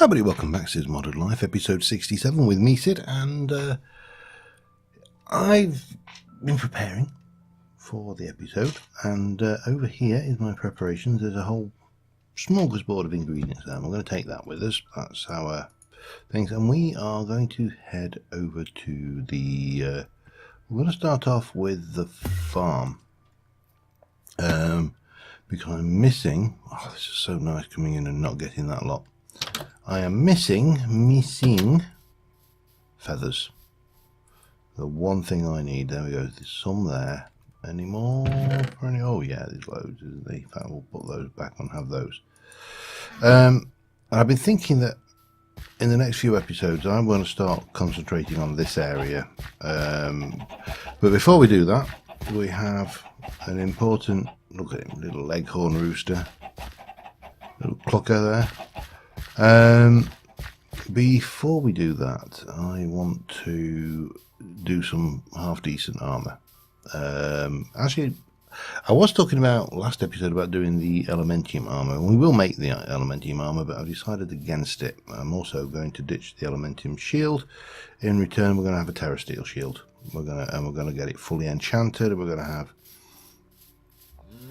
Hi everybody, welcome back to Cids Modded Life, episode 67 with me, Cid, and I've been preparing for the episode, and over here is my preparations. There's a whole smorgasbord of ingredients there, and we're going to take that with us. That's our things, and we are going to head over to the, we're going to start off with the farm, because I'm missing, oh this is so nice coming in and not getting that lot. I am missing feathers. The one thing I need. There we go. There's some there. Any more? Oh yeah, there's loads, isn't there? In fact, we'll put those back and have those. I've been thinking that in the next few episodes I'm going to start concentrating on this area. But before we do that, we have an important, look at him, little leghorn rooster, little clucker there. Before we do that, I want to do some half decent armour. Actually, I was talking about last episode about doing the elementium armour, and we will make the elementium armour, but I've decided against it. I'm also going to ditch the elementium shield. In return, we're going to have a Terra Steel shield. We're going to get it fully enchanted, and we're going to have,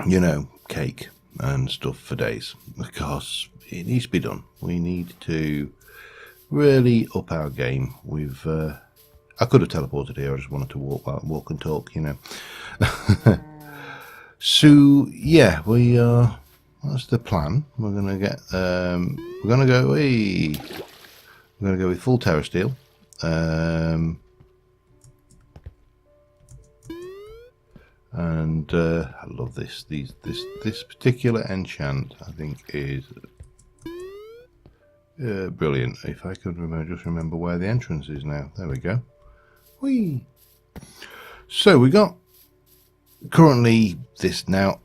you know, cake and stuff for days, because it needs to be done. We need to really up our game. We've I could have teleported here. I just wanted to walk and talk, you know. So yeah, we are. That's the plan. We're gonna get. We're gonna go. We're gonna go with full Terra Steel. And I love this. This particular enchant, I think, is brilliant. If I could just remember where the entrance is now. There we go. Whee! So we got currently this now.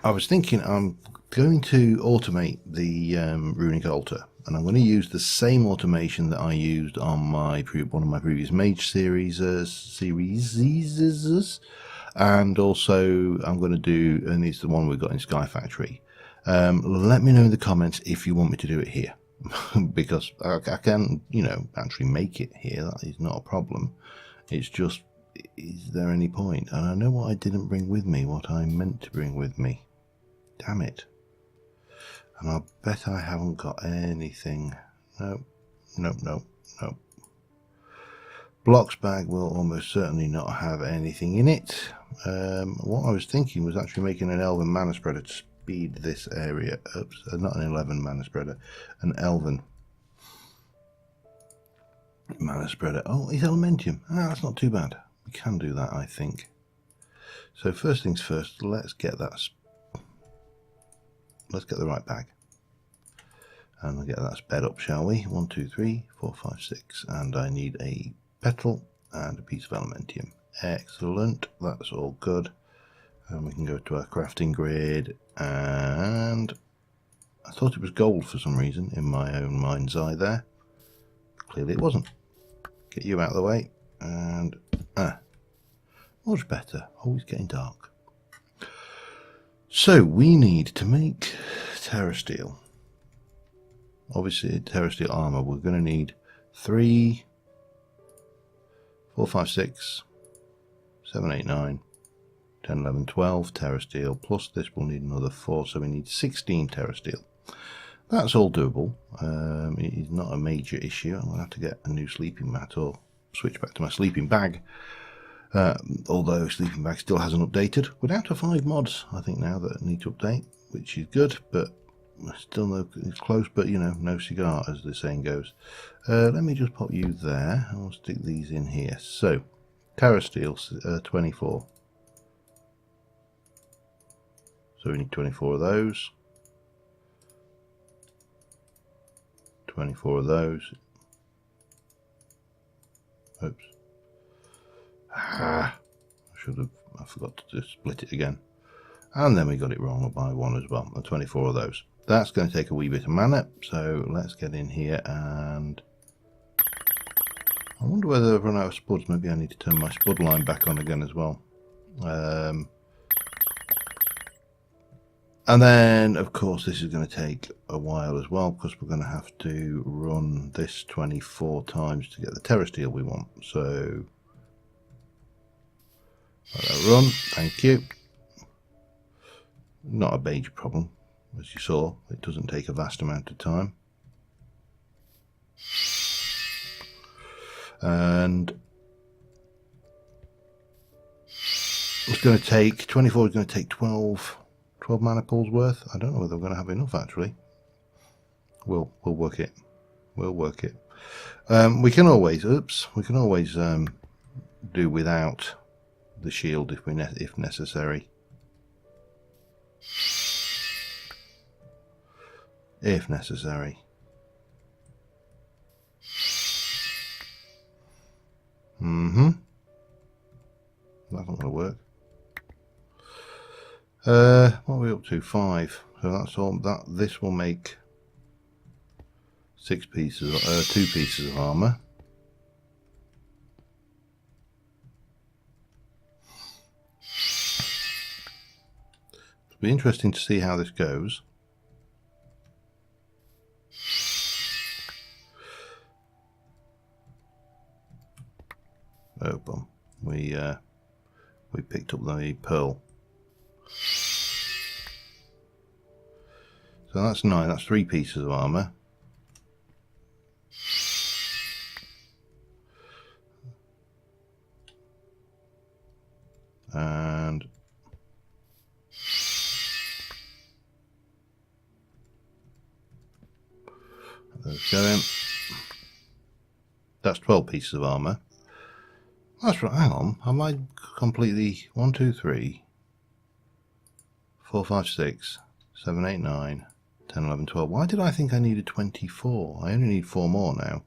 I was thinking I'm going to automate the runic altar, and I'm going to use the same automation that I used on my one of my previous mage series, and also I'm going to do, and it's the one we've got in Sky Factory. Let me know in the comments if you want me to do it here, because I can, you know, actually make it here. That is not a problem. It's just, is there any point? And I know what I didn't bring with me, what I meant to bring with me. Damn it. And I'll bet I haven't got anything. No. Blocks bag will almost certainly not have anything in it. What I was thinking was actually making an elven mana spreader to speed this area up. Not an 11 mana spreader, an elven mana spreader. Oh, it's elementium. Ah, that's not too bad. We can do that, I think. So first things first, let's get that. Let's get the right bag. And we'll get that sped up, shall we? 1, 2, 3, 4, 5, 6. And I need a petal and a piece of elementium. Excellent. That's all good. And we can go to our crafting grid. And I thought it was gold for some reason in my own mind's eye there. Clearly it wasn't. Get you out of the way. And much better. Always getting dark. So we need to make Terra Steel. Obviously, Terra Steel armor. We're going to need 3, 4, 5, 6, 7, 8, 9, 10, 11, 12 Terra Steel. Plus this will need another 4, so we need 16 Terra Steel. That's all doable. It is not a major issue. I'm going to have to get a new sleeping mat or switch back to my sleeping bag. Although sleeping bag still hasn't updated. We're down to 5 mods, I think, now that need to update, which is good, but still no, it's close, but you know, no cigar, as the saying goes. Let me just pop you there. I'll stick these in here. So, Terra Steel, 24. So we need 24 of those. 24 of those. Oops. I forgot to just split it again. And then we got it wrong by 1 as well. 24 of those. That's going to take a wee bit of mana. So let's get in here and I wonder whether I've run out of spuds. Maybe I need to turn my spud line back on again as well. And then, of course, this is going to take a while as well, because we're going to have to run this 24 times to get the terra steel we want. So, let that run. Thank you. Not a major problem. As you saw, it doesn't take a vast amount of time. And it's going to take 24 is going to take 12 mana pools worth. I don't know whether we're going to have enough actually. We'll work it. We'll work it. We can always do without the shield if necessary. If necessary. That's not going to work. What are we up to? 5. So that's all. This will make 6 pieces, 2 pieces of armour. It'll be interesting to see how this goes. Oh, bum. We picked up the pearl. So that's 9. That's 3 pieces of armour. And those going. That's 12 pieces of armour. That's right. Hang on. Am I completely 1, 2, 3, 4, 5, 6, 7, 8, 9, 10, 11, 12. Why did I think I needed 24? I only need 4 more now.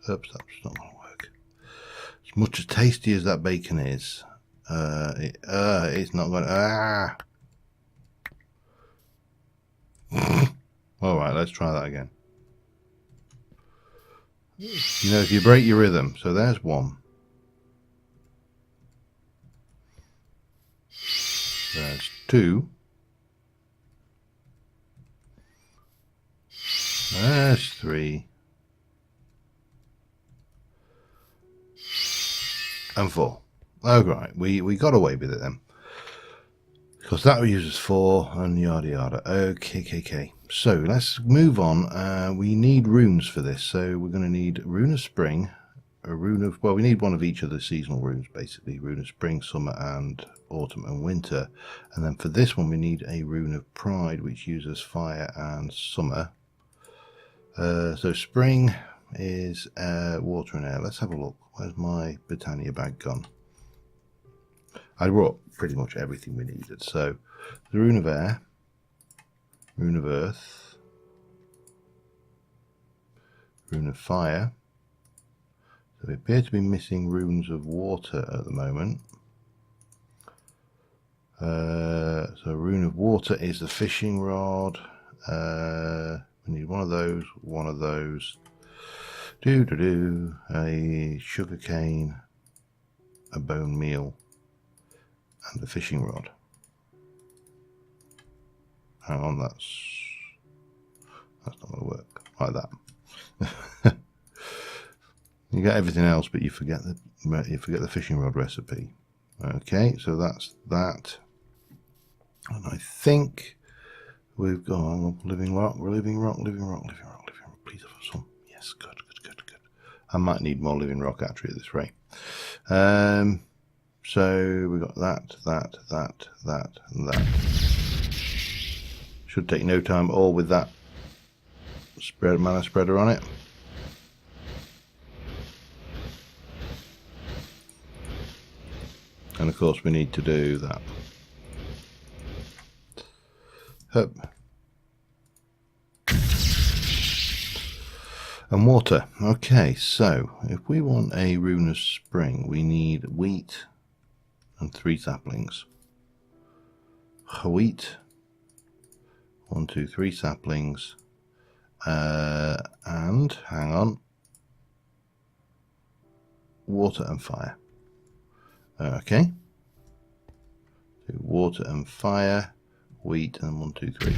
Oops, that's not going to work. As much as tasty as that bacon is, it's not going to... Alright, let's try that again. You know, if you break your rhythm, so there's 1. There's 2. There's 3. And 4. Oh, right. We got away with it then. Because that uses 4 and yada yada. Okay. So let's move on. We need runes for this. So we're going to need Runa Spring, a rune of, well, we need one of each of the seasonal runes basically. Runa Spring, Summer and Autumn and Winter. And then for this one we need a Rune of Pride, which uses Fire and Summer. So Spring is Water and Air. Let's have a look. Where's my Britannia bag gone? I brought pretty much everything we needed. So the Rune of Air, Rune of Earth, Rune of Fire. So we appear to be missing runes of water at the moment. So Rune of Water is the fishing rod. We need one of those. A sugar cane, a bone meal, and the fishing rod. Hang on, that's not going to work like that. You get everything else, but you forget the fishing rod recipe. Okay, so that's that. And I think we've got living rock. Please have some. Yes, good. I might need more living rock actually at this rate. So we got that, and that. Should take no time at all with that mana spreader on it. And of course we need to do that. Hup. And water. Okay, so if we want a Runa Spring, we need wheat and 3 saplings. Wheat, 1, 2, 3 saplings, and hang on, water and fire. Okay, Do water and fire, wheat, and 1, 2, 3.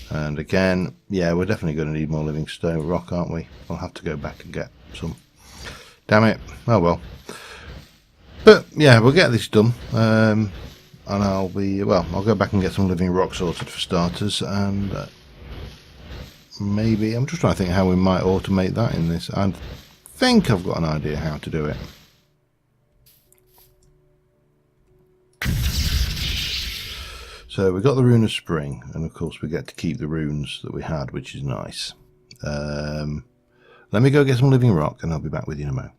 And again, yeah, we're definitely going to need more living stone rock, aren't we? We'll have to go back and get some. Damn it. Oh well. But yeah, we'll get this done. And I'll go back and get some living rock sorted for starters. And maybe, I'm just trying to think how we might automate that in this. I think I've got an idea how to do it. So we got the Runa Spring, and of course we get to keep the runes that we had, which is nice. Let me go get some living rock, and I'll be back with you in a moment.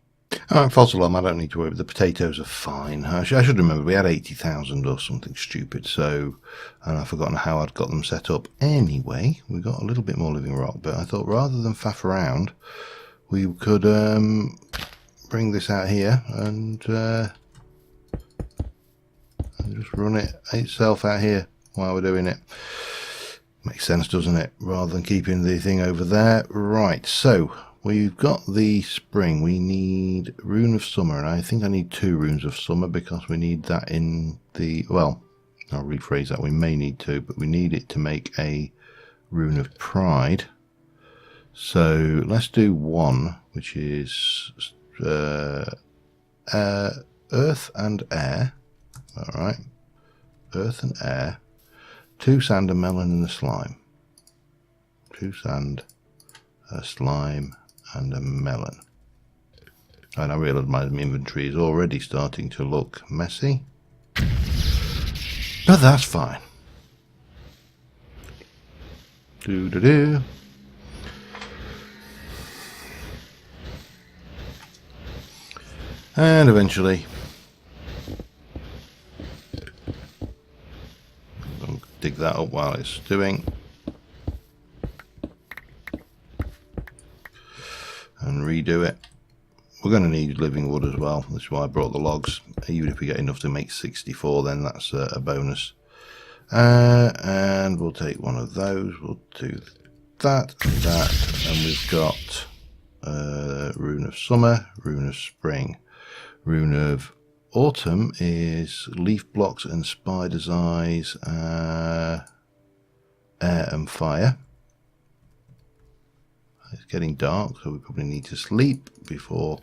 Alright, false alarm, I don't need to worry. The potatoes are fine. I should remember, we had 80,000 or something stupid, so, and I've forgotten how I'd got them set up. Anyway, we got a little bit more living rock, but I thought rather than faff around, we could bring this out here and just run it itself out here while we're doing it. Makes sense, doesn't it? Rather than keeping the thing over there. Right, so we've got the spring. We need Rune of Summer, and I think I need 2 runes of summer because we need that in the, well, I'll rephrase that. We may need 2, but we need it to make a Rune of Pride. So let's do 1, which is earth and air. Alright, earth and air, 2 sand, a melon, and a slime. 2 sand, a slime, and a melon. And I realise my inventory is already starting to look messy, but that's fine. Do. And eventually dig that up while it's doing, and redo it. We're going to need living wood as well. That's why I brought the logs. Even if we get enough to make 64, then that's a bonus. And we'll take one of those. We'll do that and that, and we've got Rune of Summer, Rune of Spring, Rune of Autumn is leaf blocks and spider's eyes, air and fire. It's getting dark, so we probably need to sleep before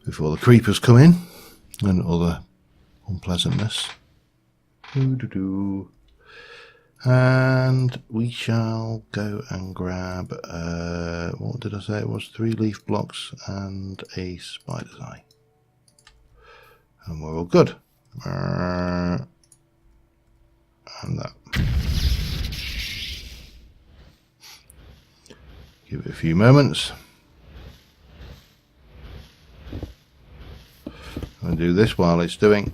the creepers come in and other unpleasantness. And we shall go and grab, what did I say it was? 3 leaf blocks and a spider's eye. And we're all good. And that. Give it a few moments. I'll do this while it's doing.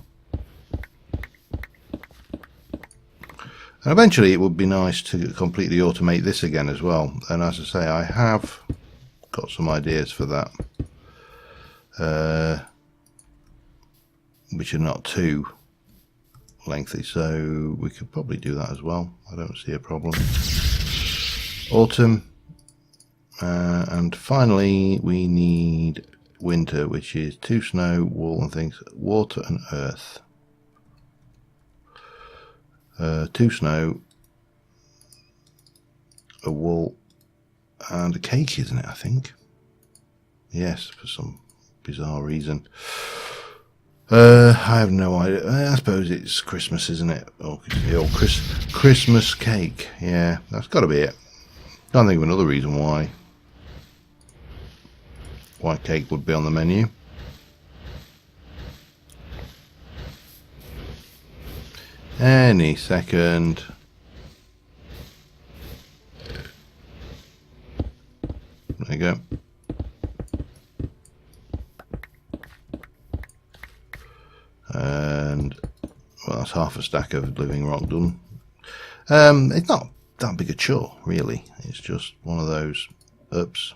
And eventually it would be nice to completely automate this again as well. And as I say, I have got some ideas for that. Which are not too lengthy, so we could probably do that as well. I don't see a problem. Autumn, and finally we need winter, which is 2 snow, wool and things, water and earth. 2 snow, a wool, and a cake, isn't it, I think? Yes, for some bizarre reason. I have no idea. I suppose it's Christmas, isn't it? Or Christmas cake. Yeah, that's got to be it. Can't think of another reason why cake would be on the menu. Any second. There you go. And well, that's half a stack of living rock done. It's not that big a chore, really. It's just one of those. Oops.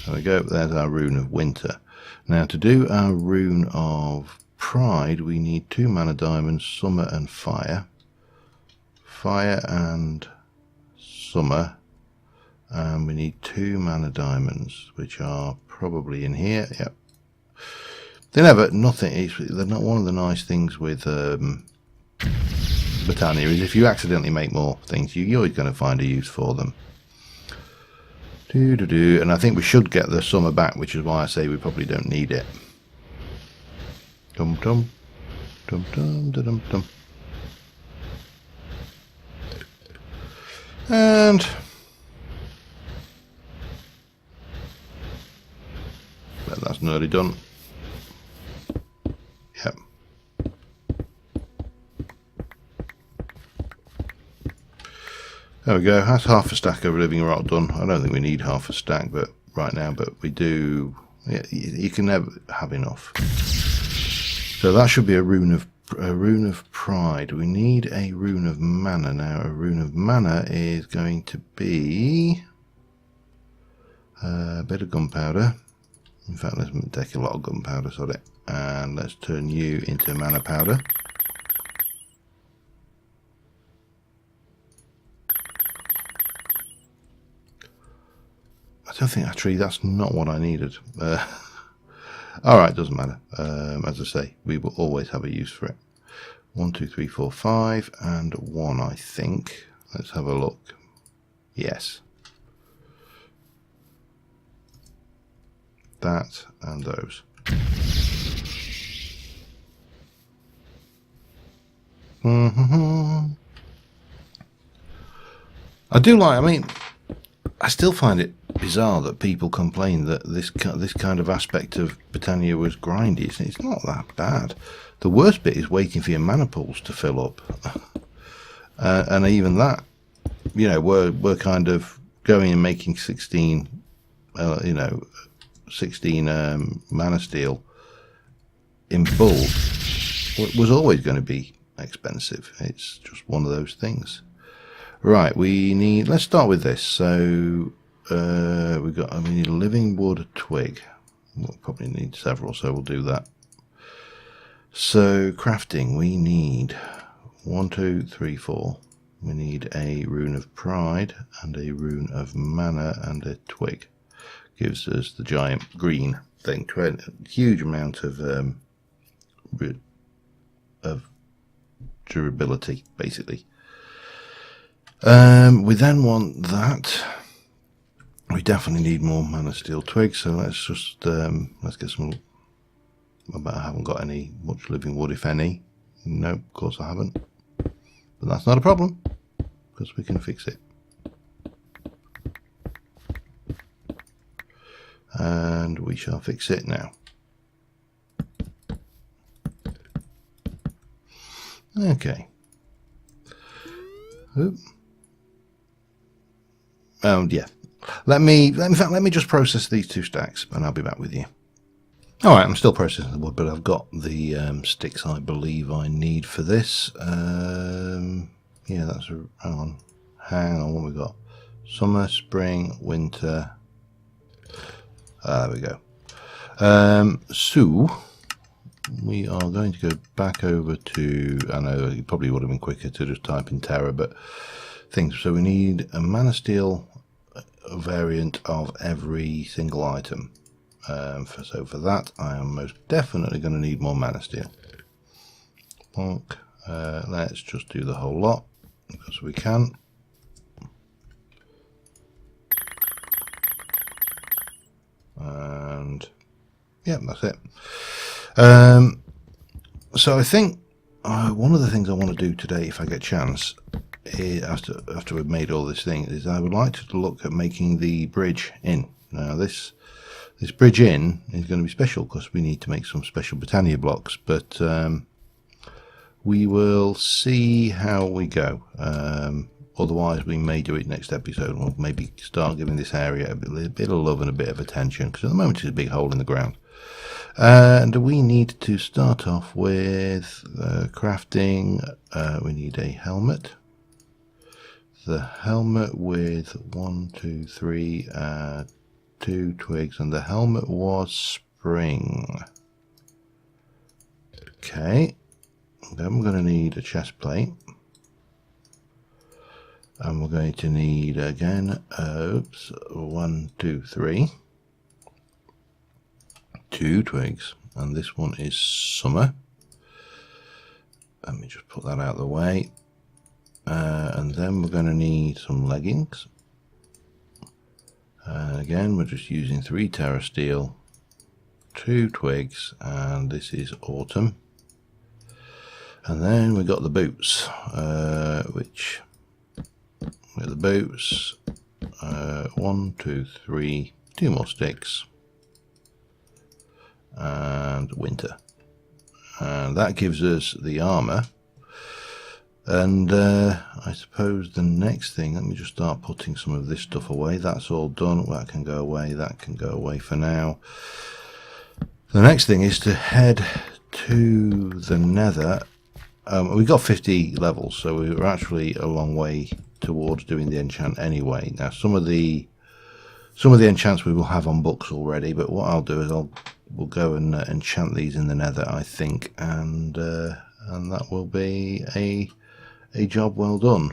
There we go. There's our rune of winter. Now, to do our rune of pride, we need 2 mana diamonds, summer and fire. Fire and summer. And we need 2 mana diamonds, which are probably in here. Yep. They never, nothing, they're not one of the nice things with Britannia is if you accidentally make more things, you're always going to find a use for them. And I think we should get the summer back, which is why I say we probably don't need it. Dum dum. Dum dum dum dum. And that's nearly done. Yep. There we go. That's half a stack of living rock done. I don't think we need half a stack, but right now, but we do. Yeah, you can never have enough. So that should be a rune of pride. We need a rune of mana now. A rune of mana is going to be a bit of gunpowder. In fact, let's take a lot of gunpowder, sorry, and let's turn you into mana powder. I don't think actually that's not what I needed. Alright, doesn't matter. As I say, we will always have a use for it. 1, 2, 3, 4, 5, and 1, I think. Let's have a look. Yes. That and those. I do like, I mean, I still find it bizarre that people complain that this kind of aspect of Britannia was grindy. It's not that bad. The worst bit is waiting for your mana pools to fill up. And even that, you know, we're kind of going and making 16, you know, 16 mana steel in bulk was always going to be expensive. It's just one of those things. Right, we need, let's start with this. So we need a living wood twig. We'll probably need several, so we'll do that. So crafting, we need 1, 2, 3, 4. We need a rune of pride and a rune of mana and a twig. Gives us the giant green thing, a huge amount of durability, basically. We then want that. We definitely need more mana steel twigs, so let's just let's get some. I bet I haven't got any much living wood, if any. No, of course I haven't. But that's not a problem, because we can fix it. And we shall fix it now. Okay. Oop. Yeah. Let me just process these 2 stacks, and I'll be back with you. All right, I'm still processing the wood, but I've got the sticks I believe I need for this. Yeah, that's a. Hang on. What we got? Summer, spring, winter. There we go. So we are going to go back over to. I know it probably would have been quicker to just type in Terra, but things. So we need a mana steel variant of every single item. So for that, I am most definitely going to need more mana steel. Let's just do the whole lot because we can. And yeah, that's it. So I think one of the things I want to do today, if I get a chance, is after we've made all this thing, is I would like to look at making the bridge in. Now this bridge in is going to be special because we need to make some special Britannia blocks, but we will see how we go. Otherwise, we may do it next episode. We'll maybe start giving this area a bit of love and a bit of attention, because at the moment it's a big hole in the ground. And we need to start off with crafting. We need a helmet. The helmet with 1, 2, 3, 2 twigs, and the helmet was spring. Okay. Then we're going to need a chest plate. And we're going to need again, 1, 2, 3, 2 twigs, and this one is summer. Let me just put that out of the way. And then we're going to need some leggings. Again, we're just using 3 Terra Steel, 2 twigs, and this is autumn. And then we got the boots, which with the boots, 1, 2, 3, 2 more sticks, and winter. And that gives us the armour. And I suppose the next thing, let me just start putting some of this stuff away. That's all done. That can go away. That can go away for now. The next thing is to head to the nether. We got 50 levels, so we were actually a long way towards doing the enchant anyway. Now some of the enchants we will have on books already, but what I'll do is we'll go and enchant these in the nether, I think, and that will be a job well done.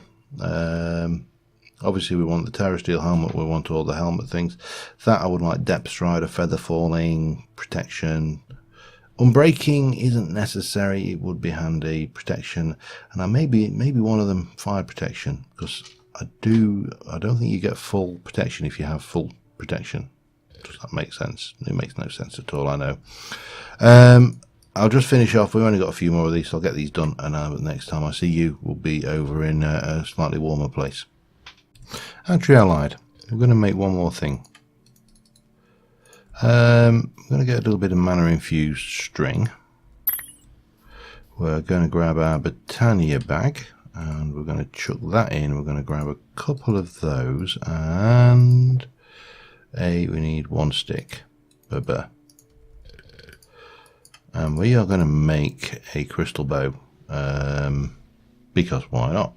Obviously we want the Terra Steel helmet, we want all the helmet things. That I would like: depth strider, feather falling, protection. Unbreaking isn't necessary, it would be handy. Protection, and maybe one of them fire protection, because I don't think you get full protection if you have full protection. Does that make sense? It makes no sense at all, I know. I'll just finish off. We've only got a few more of these, so I'll get these done, and next time I see you will be over in a slightly warmer place. Actually, allied, we're going to make one more thing. I'm going to get a little bit of mana infused string. We're going to grab our Britannia bag, and we're going to chuck that in. We're going to grab a couple of those, and we need 1 stick. And we are going to make a crystal bow, because why not?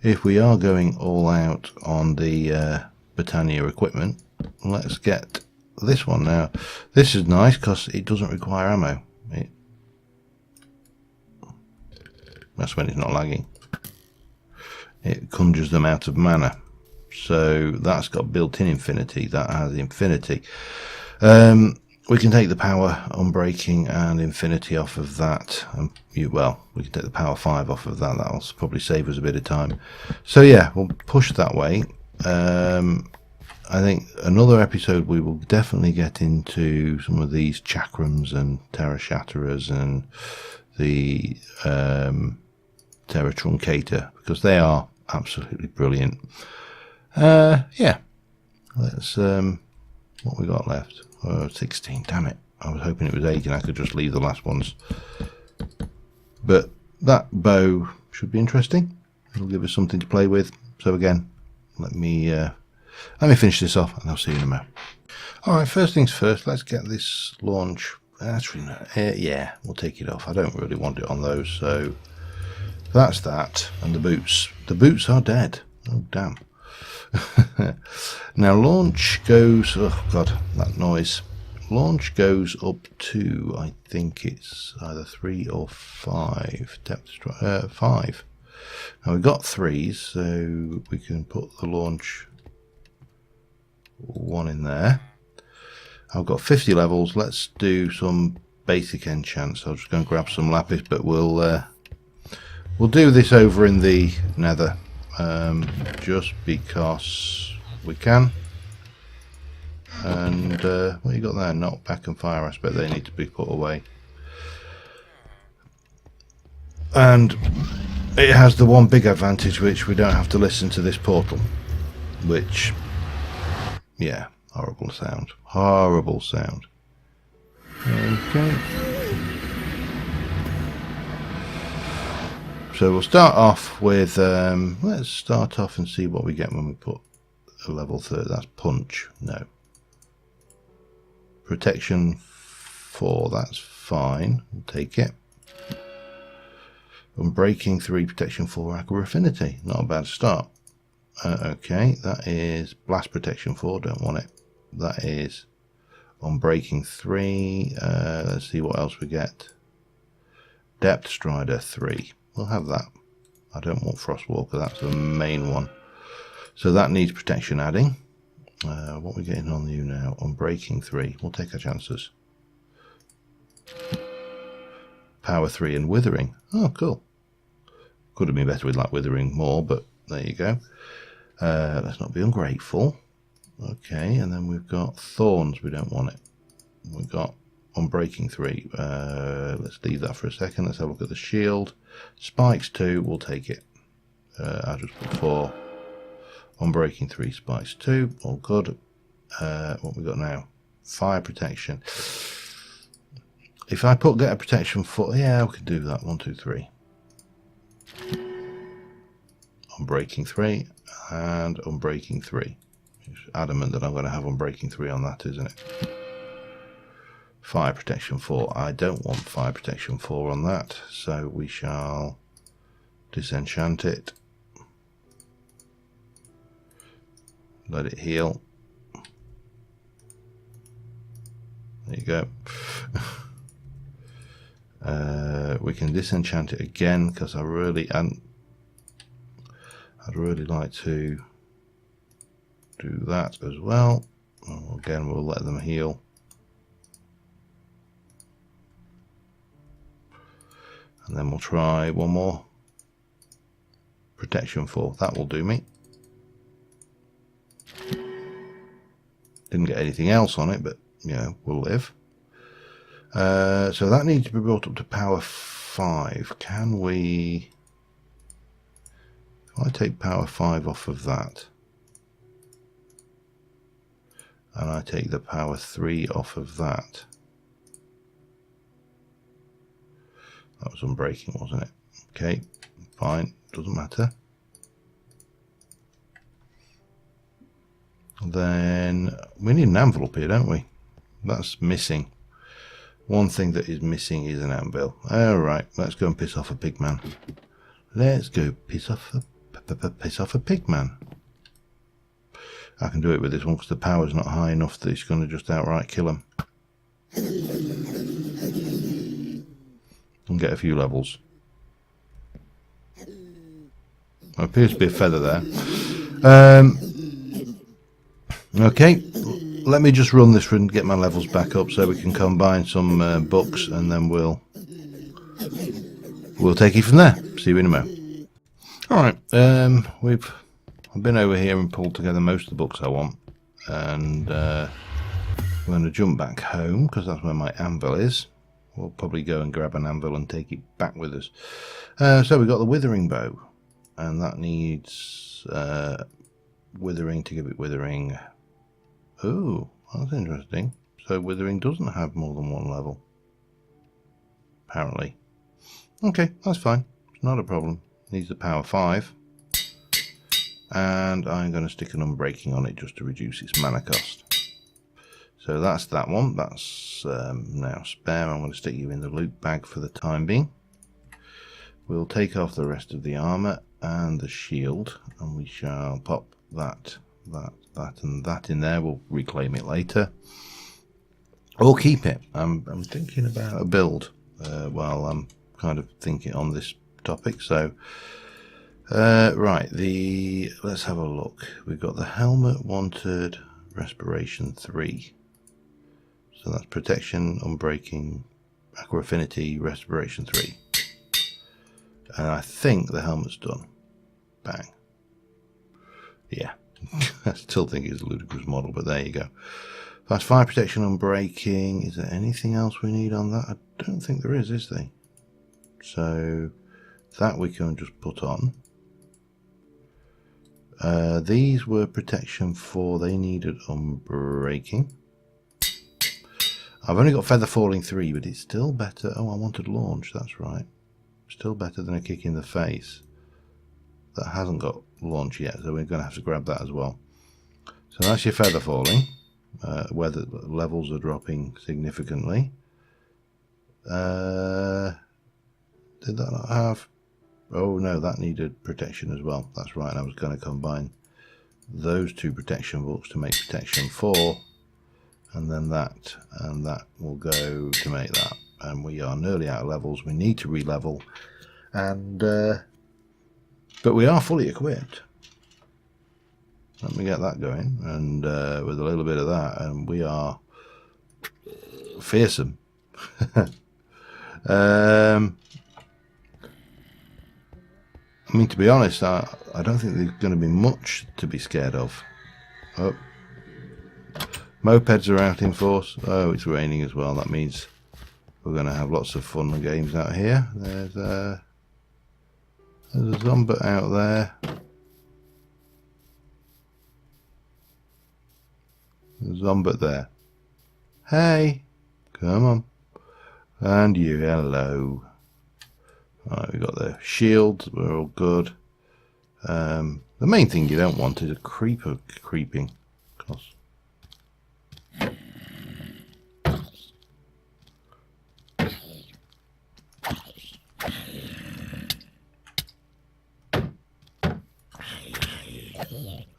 If we are going all out on the Britannia equipment, let's get this one. Now this is nice because it doesn't require ammo. That's when it's not lagging. It conjures them out of mana, so that's got built-in infinity. That has infinity. We can take the power, unbreaking, and infinity off of that. We can take the power 5 off of that. That'll probably save us a bit of time. So yeah, we'll push that way. I think another episode we will definitely get into some of these chakrams and Terra Shatterers and the Terra Truncator, because they are absolutely brilliant. Yeah, let's what we got left. 16, damn it. I was hoping it was 8 and I could just leave the last ones. But that bow should be interesting. It'll give us something to play with. So again, let me finish this off and I'll see you in a moment. Alright, first things first, let's get this launch. Actually, no, yeah, we'll take it off. I don't really want it on those, so that's that. And the boots. The boots are dead. Oh, damn. Now launch goes, oh god, that noise. Launch goes up to, I think it's either 3 or 5 depth 5. Now we've got 3s, so we can put the launch 1 in there. I've got 50 levels. Let's do some basic enchants. I'm just going to grab some lapis, but we'll do this over in the nether. Just because we can. And what you got there? Knockback and fire aspect, they need to be put away. And it has the one big advantage, which we don't have to listen to this portal, which, yeah, horrible sound, horrible sound. Okay. So we'll start off with, let's start off and see what we get when we put a level 3. That's punch, no. Protection 4, that's fine, we'll take it. Unbreaking 3, protection 4, aqua affinity, not a bad start. Okay, that is blast protection 4, don't want it. That is unbreaking 3, let's see what else we get. Depth strider 3. We'll have that. I don't want Frostwalker, that's the main one. So that needs protection adding. What are we getting on you now? Unbreaking 3. We'll take our chances. Power 3 and Withering. Oh, cool. Could have been better with like Withering more, but there you go. Let's not be ungrateful. Okay, and then we've got Thorns. We don't want it. We've got Unbreaking 3. Let's leave that for a second. Let's have a look at the shield. Spikes 2, we'll take it. I'll just put 4. Unbreaking 3, Spikes 2. All good. What we got now? Fire protection. If I put get a protection 4, yeah, we could do that. 1, 2, 3. Unbreaking 3 and Unbreaking 3. It's adamant that I'm going to have Unbreaking 3 on that, isn't it? Fire protection 4. I don't want fire protection 4 on that, so we shall disenchant it. Let it heal. There you go. We can disenchant it again because I'd really like to do that as well. Again, we'll let them heal. And then we'll try one more. Protection 4. That will do me. Didn't get anything else on it, but you know, we'll live. So that needs to be brought up to power 5. Can we... If I take power 5 off of that, and I take the power 3 off of that, that was Unbreaking, wasn't it? Okay, fine, doesn't matter. Then we need an anvil up here, don't we? That's missing. One thing that is missing is an anvil. Alright, let's go and piss off a pig man. Let's go piss off a pig man. I can do it with this one because the power's not high enough that it's going to just outright kill him. And get a few levels. There appears to be a feather there. Okay, let me just run this and get my levels back up so we can combine some books, and then we'll take it from there. See you in a moment. Alright, I've been over here and pulled together most of the books I want, and I'm going to jump back home because that's where my anvil is. We'll probably go and grab an anvil and take it back with us. So we've got the Withering Bow, and that needs Withering to give it Withering. Oh, that's interesting. So Withering doesn't have more than one level, apparently. Okay, that's fine. It's not a problem. Needs the power 5. And I'm going to stick an Unbreaking on it just to reduce its mana cost. So that's that one. That's now spare. I'm going to stick you in the loot bag for the time being. We'll take off the rest of the armour and the shield, and we shall pop that and that in there. We'll reclaim it later, or keep it. I'm thinking about a build while I'm kind of thinking on this topic. So right, let's have a look. We've got the helmet wanted, respiration 3, so that's protection, unbreaking, aqua affinity, respiration 3, and I think the helmet's done. Bang. Yeah. I still think it's a ludicrous model, but there you go. That's fire protection, unbreaking. Is there anything else we need on that? I don't think there is there? So that we can just put on. These were protection 4. They needed unbreaking. I've only got feather falling 3, but it's still better. Oh, I wanted launch. That's right. Still better than a kick in the face. That hasn't got launch yet, so we're going to have to grab that as well. So that's your feather falling, where the levels are dropping significantly. Did that not have... Oh no, that needed protection as well. That's right, I was going to combine those two protection books to make protection 4, and then that, and that will go to make that. And we are nearly out of levels. We need to re-level, and but we are fully equipped. Let me get that going, and with a little bit of that, and we are fearsome. I mean, to be honest, I don't think there's going to be much to be scared of. Oh, mopeds are out in force. Oh, it's raining as well. That means we're going to have lots of fun and games out here. There's a zombie out there. There's a zombie there. Hey, come on. And you, hello. Right, we've got the shield. We're all good. The main thing you don't want is a creeper creeping.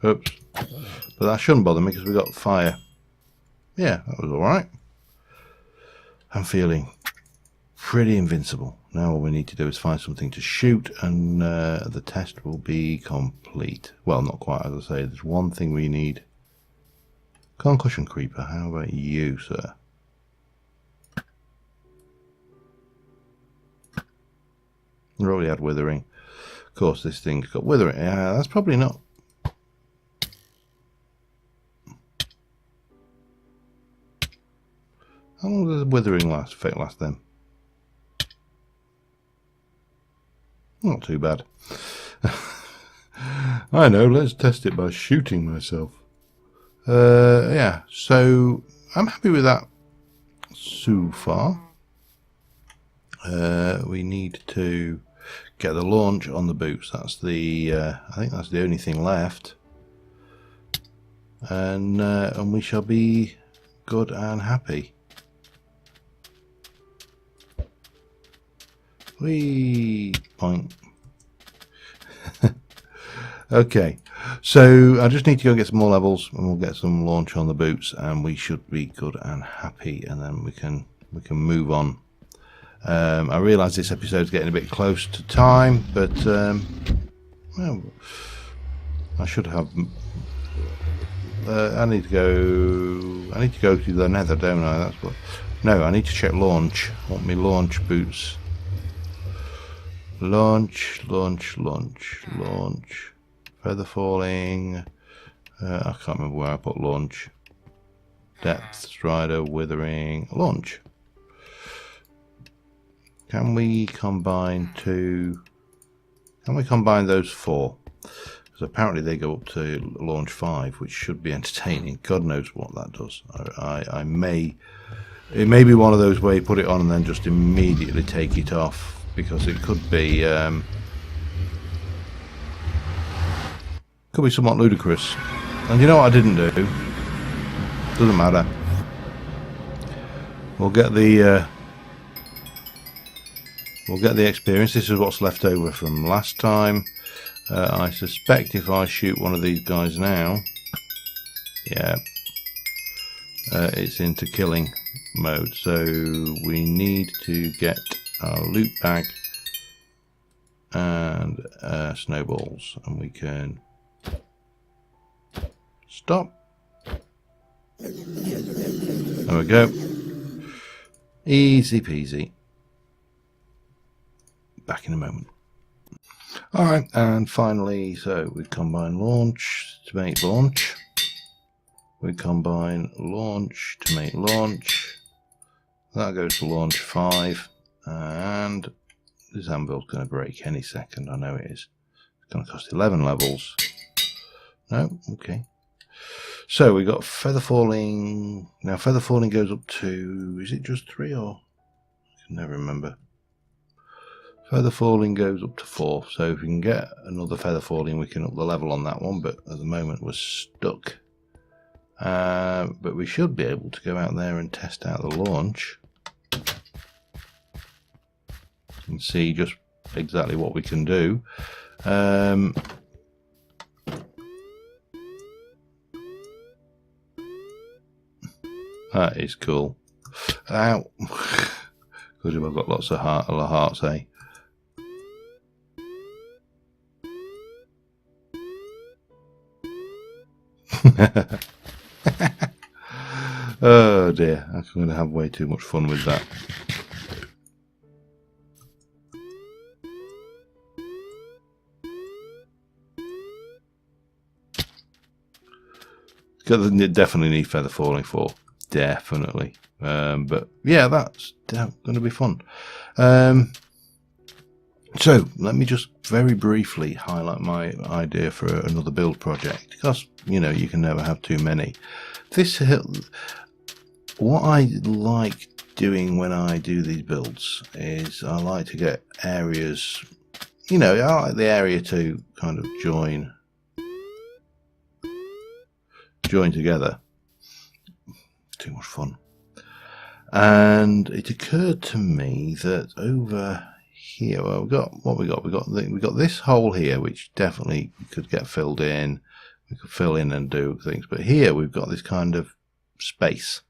Oops. But that shouldn't bother me because we got fire. Yeah, that was alright. I'm feeling pretty invincible. Now all we need to do is find something to shoot and the test will be complete. Well, not quite, as I say. There's one thing we need. Concussion creeper, how about you, sir? We already had withering. Of course, this thing's got withering. Yeah, that's probably not. How long does the withering effect last then? Not too bad. I know, let's test it by shooting myself. Yeah, so I'm happy with that so far. We need to get the launch on the boots. That's the I think that's the only thing left. And we shall be good and happy. Whee! Point. Okay, so I just need to go get some more levels and we'll get some launch on the boots and we should be good and happy, and then we can move on. I realise this episode's getting a bit close to time, but well, I should have. I need to go to the nether, don't I? That's what. No, I need to check launch. I want me launch boots. Launch. Feather falling. I can't remember where I put launch. Depth, strider, withering, launch. Can we combine two? Can we combine those four? Because apparently they go up to launch 5, which should be entertaining. God knows what that does. I may. It may be one of those where you put it on and then just immediately take it off. Because it could be somewhat ludicrous. And you know what I didn't do? Doesn't matter. We'll get the experience. This is what's left over from last time. I suspect if I shoot one of these guys now, yeah, it's into killing mode. So we need to get our loot bag and snowballs, and we can stop. There we go. Easy peasy. Back in a moment. Alright, and finally, so we combine launch to make launch. We combine launch to make launch. That goes to launch 5. And this anvil's going to break any second. I know it is. It's going to cost 11 levels. No? Okay. So we got feather falling. Now feather falling goes up to, is it just 3 or? I can never remember. Feather falling goes up to 4. So if we can get another feather falling, we can up the level on that one. But at the moment we're stuck. But we should be able to go out there and test out the launch. And see just exactly what we can do. That is cool. Ow! Because I've got lots of hearts, eh? Oh dear, I'm going to have way too much fun with that. Definitely need feather falling for, definitely. But yeah, that's going to be fun. So let me just very briefly highlight my idea for another build project, because you know you can never have too many. This hill, what I like doing when I do these builds is I like to get areas, you know, I like the area to kind of join together. Too much fun. And it occurred to me that over here, well, we got this hole here, which definitely could get filled in. We could fill in and do things, but here we've got this kind of space,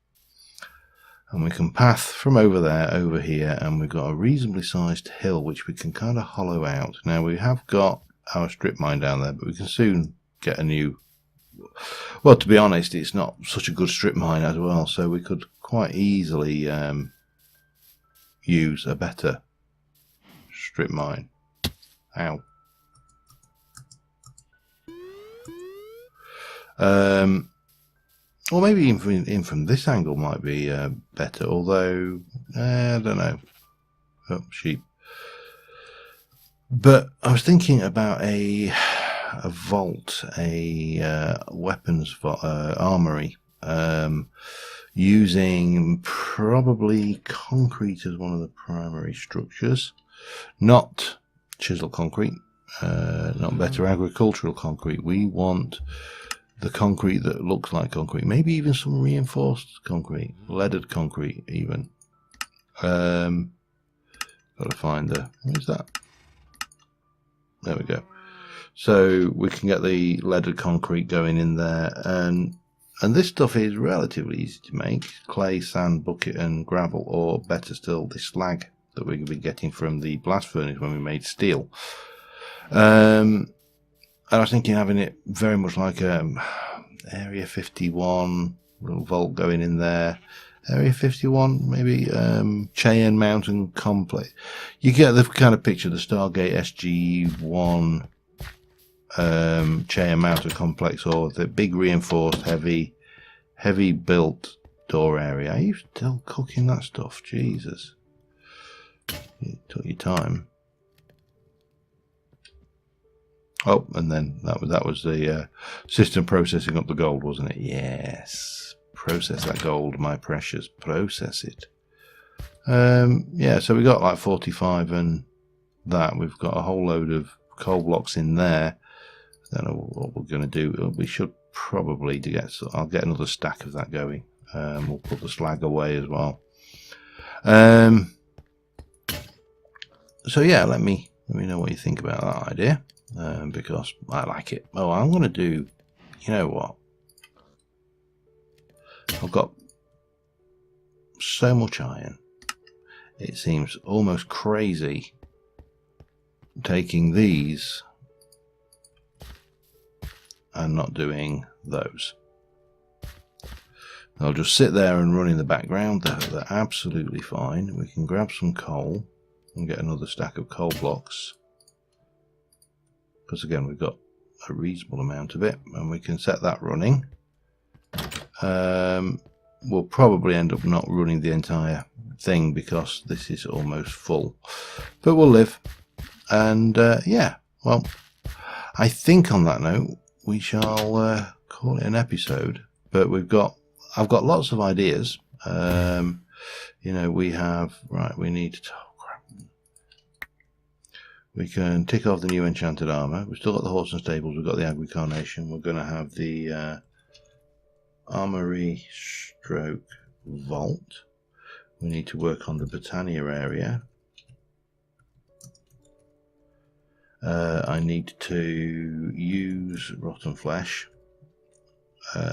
and we can path from over there over here, and we've got a reasonably sized hill which we can kind of hollow out. Now we have got our strip mine down there, but we can soon get a new, well, to be honest, it's not such a good strip mine as well, so we could quite easily use a better strip mine. Ow. Or maybe even from this angle might be better, although I don't know. Oh, sheep. But I was thinking about a vault, a weapons armory, using probably concrete as one of the primary structures, not chisel concrete, not better agricultural concrete. We want the concrete that looks like concrete, maybe even some reinforced concrete, leaded concrete even. Got to find where's that? There we go. So we can get the leaded concrete going in there, and this stuff is relatively easy to make: clay, sand, bucket, and gravel, or better still, the slag that we're going to be getting from the blast furnace when we made steel. And I was thinking having it very much like Area 51, little vault going in there. Area 51, maybe Cheyenne Mountain Complex. You get the kind of picture, the Stargate SG-1 Cheyenne Mountain Complex, or the big reinforced, heavy built door area. Are you still cooking that stuff? Jesus. You took your time. Oh, and then that was the system processing up the gold, wasn't it? Yes. Process that gold, my precious. Process it. Yeah, so we got like 45 and that. We've got a whole load of coal blocks in there. I don't know what we're going to do. We should probably I'll get another stack of that going. We'll put the slag away as well. So yeah, let me know what you think about that idea. Because I like it. Oh, I'm going to do, you know what? I've got so much iron. It seems almost crazy taking these and not doing those. They'll just sit there and run in the background. They're absolutely fine. We can grab some coal and get another stack of coal blocks. Because again, we've got a reasonable amount of it, and we can set that running. We'll probably end up not running the entire thing because this is almost full, but we'll live. And yeah, well, I think on that note we shall call it an episode. But I've got lots of ideas. You know, we need to we can tick off the new enchanted armour. We've still got the horse and stables. We've got the agri-carnation. We're going to have the armory stroke vault. We need to work on the Britannia area. I need to use rotten flesh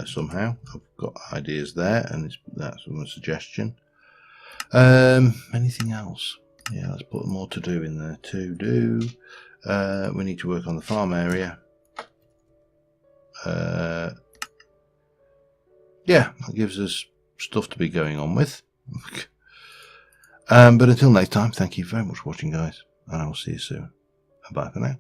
somehow. I've got ideas there, and that's a suggestion. Anything else? Yeah, let's put more to do in there. To do, we need to work on the farm area. Yeah, that gives us stuff to be going on with. But until next time, thank you very much for watching, guys, and I will see you soon. Bye for now.